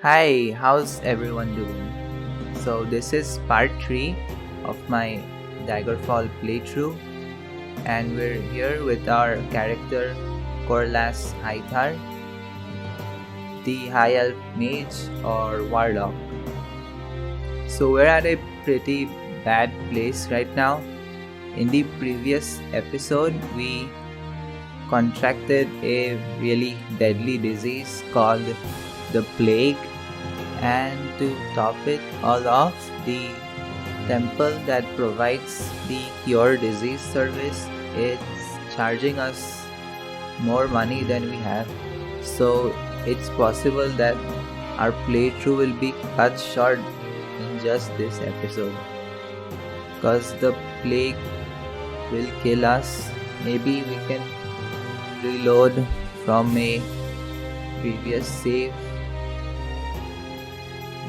Hi, how's everyone doing? So, this is part 3 of my Daggerfall playthrough, and we're here with our character Corlas Hythar, the High Elf Mage or Warlock. So, we're at a pretty bad place right now. In the previous episode, we contracted a really deadly disease called the plague, and to top it all off, the temple that provides the cure disease service is charging us more money than we have. So it's possible that our playthrough will be cut short in just this episode because the plague will kill us. Maybe we can reload from a previous save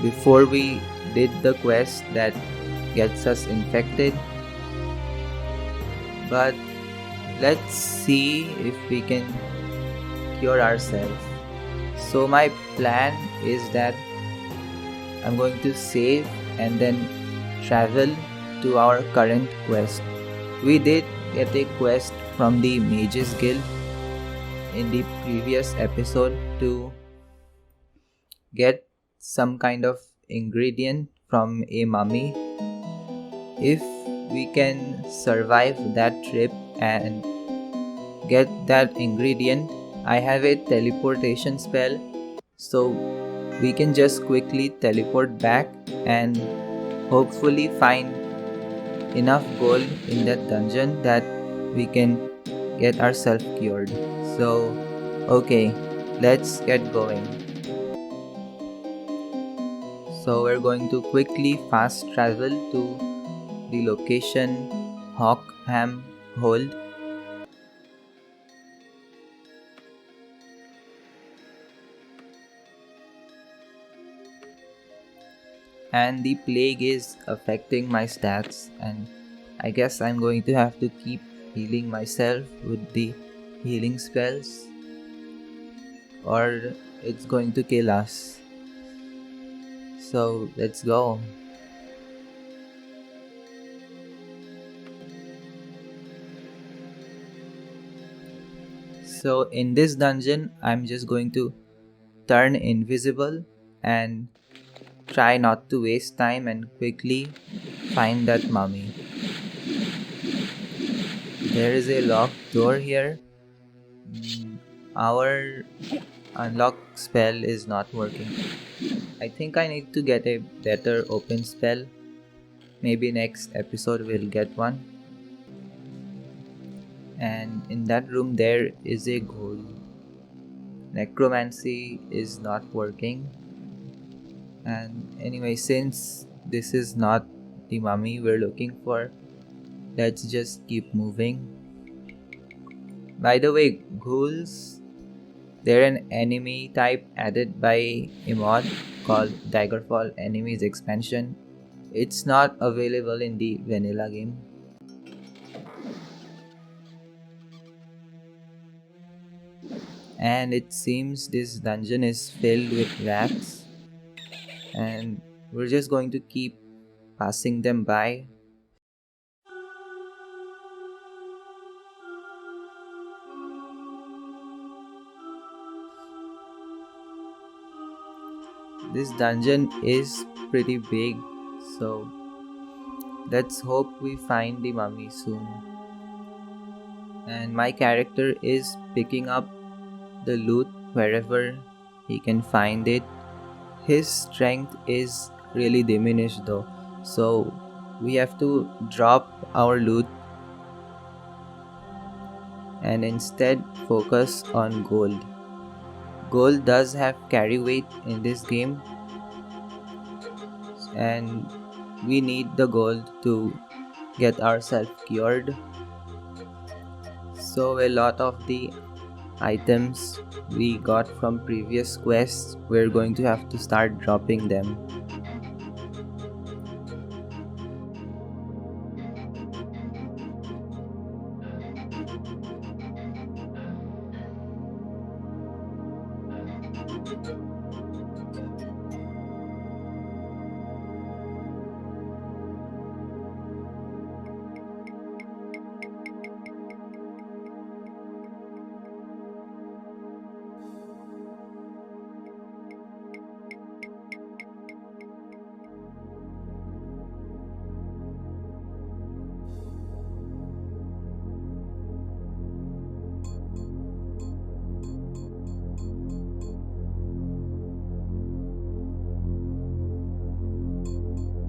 before we did the quest that gets us infected. But let's see if we can cure ourselves. So my plan is that I'm going to save and then travel to our current quest. We did get a quest from the Mages Guild in the previous episode to get some kind of ingredient from a mummy. If we can survive that trip and get that ingredient, I have a teleportation spell, so we can just quickly teleport back and hopefully find enough gold in that dungeon that we can get ourselves cured. So, okay, let's get going. So we're going to quickly fast travel to the location Hawkham Hold. And the plague is affecting my stats, and I guess I'm going to have to keep healing myself with the healing spells, or it's going to kill us. So let's go. So in this dungeon, I'm just going to turn invisible and try not to waste time and quickly find that mummy. There is a locked door here. Our unlock spell is not working. I think I need to get a better open spell. Maybe next episode we'll get one. And in that room there is a ghoul. Necromancy is not working. And anyway, since this is not the mummy we're looking for, let's just keep moving. By the way, ghouls, they're an enemy type added by a mod called Daggerfall Enemies Expansion. It's not available in the vanilla game. And it seems this dungeon is filled with rats, and we're just going to keep passing them by. This dungeon is pretty big, so let's hope we find the mummy soon. And my character is picking up the loot wherever he can find it. His strength is really diminished though, so we have to drop our loot and instead focus on gold. Gold does have carry weight in this game, and we need the gold to get ourselves cured. So a lot of the items we got from previous quests, we're going to have to start dropping them.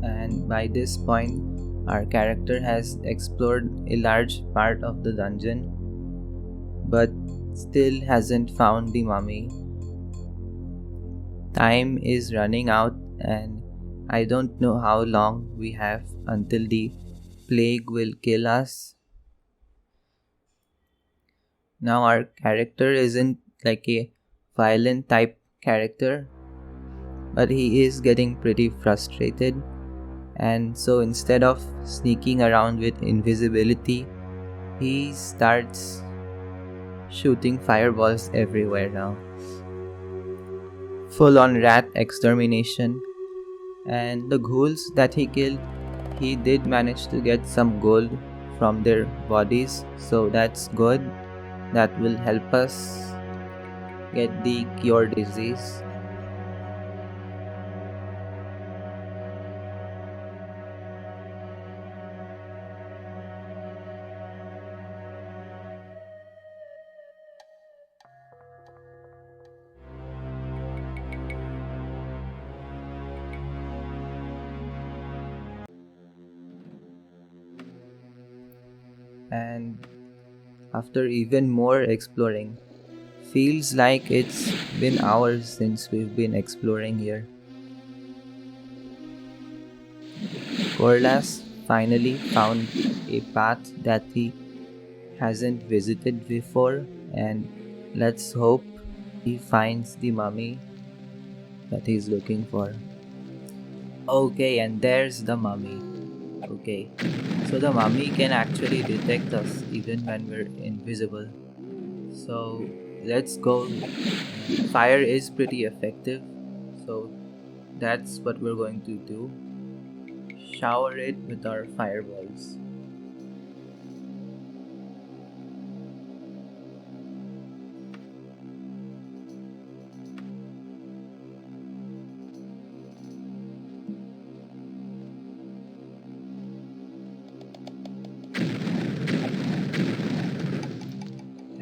and by this point our character has explored a large part of the dungeon but still hasn't found the mummy. Time is running out and I don't know how long we have until the plague will kill us. Now our character isn't like a violent type character, but he is getting pretty frustrated, and so instead of sneaking around with invisibility, he starts shooting fireballs everywhere now. Full on rat extermination. And the ghouls that he killed, he did manage to get some gold from their bodies, so that's good. That will help us get the cure disease. And after even more exploring, feels like it's been hours since we've been exploring here. Corlas finally found a path that he hasn't visited before, and let's hope he finds the mummy that he's looking for. Okay, and there's the mummy. Okay, so the mummy can actually detect us even when we're invisible. So let's go. Fire is pretty effective, so that's what we're going to do. Shower it with our fireballs.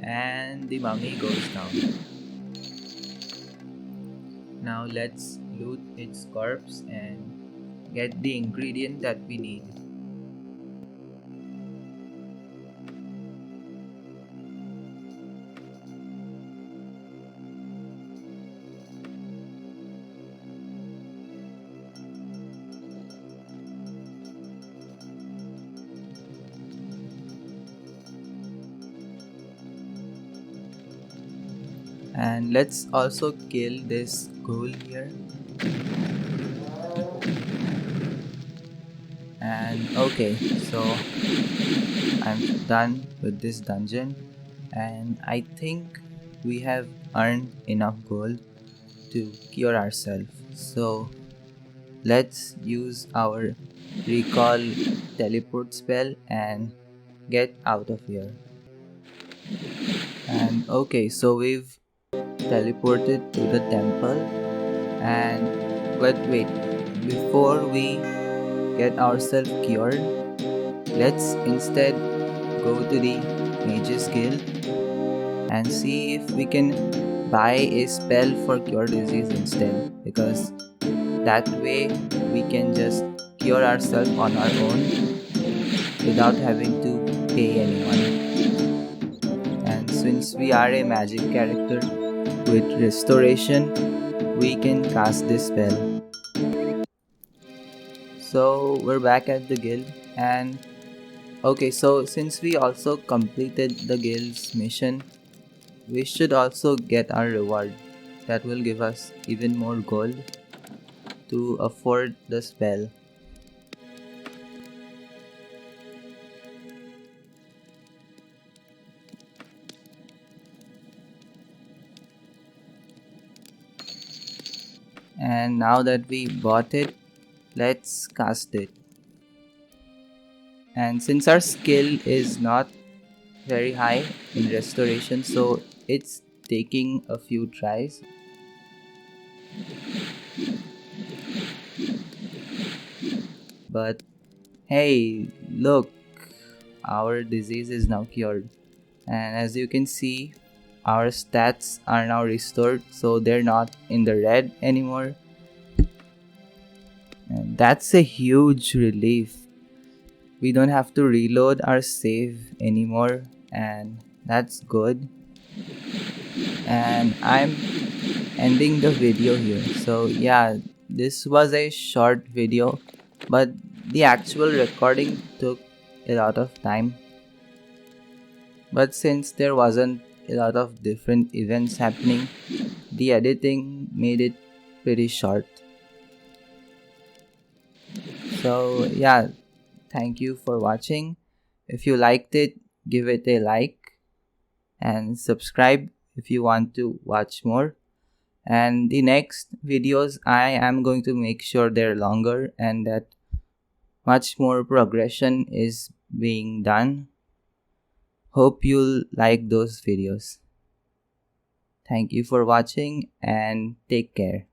And the mummy goes down. Now let's loot its corpse and get the ingredient that we need. And let's also kill this ghoul here. And okay, so I'm done with this dungeon, and I think we have earned enough gold to cure ourselves. So let's use our recall teleport spell and get out of here. And okay, so we've teleported to the temple, but wait, before we get ourselves cured, let's instead go to the Mages Guild and see if we can buy a spell for cure disease instead, because that way we can just cure ourselves on our own without having to pay anyone. And since we are a magic character with restoration, we can cast this spell. So we're back at the guild, and okay, so since we also completed the guild's mission, we should also get our reward. That will give us even more gold to afford the spell. And now that we bought it, let's cast it. And since our skill is not very high in restoration, so it's taking a few tries. But hey, look, our disease is now cured, and as you can see, our stats are now restored, so they're not in the red anymore. And That's a huge relief. We don't have to reload our save anymore, and that's good. And I'm ending the video here. So yeah, this was a short video, but the actual recording took a lot of time. But since there wasn't a lot of different events happening, the editing made it pretty short. So yeah, thank you for watching. If you liked it, give it a like and subscribe if you want to watch more. And the next videos, I am going to make sure they're longer and that much more progression is being done. Hope you'll like those videos. Thank you for watching and take care.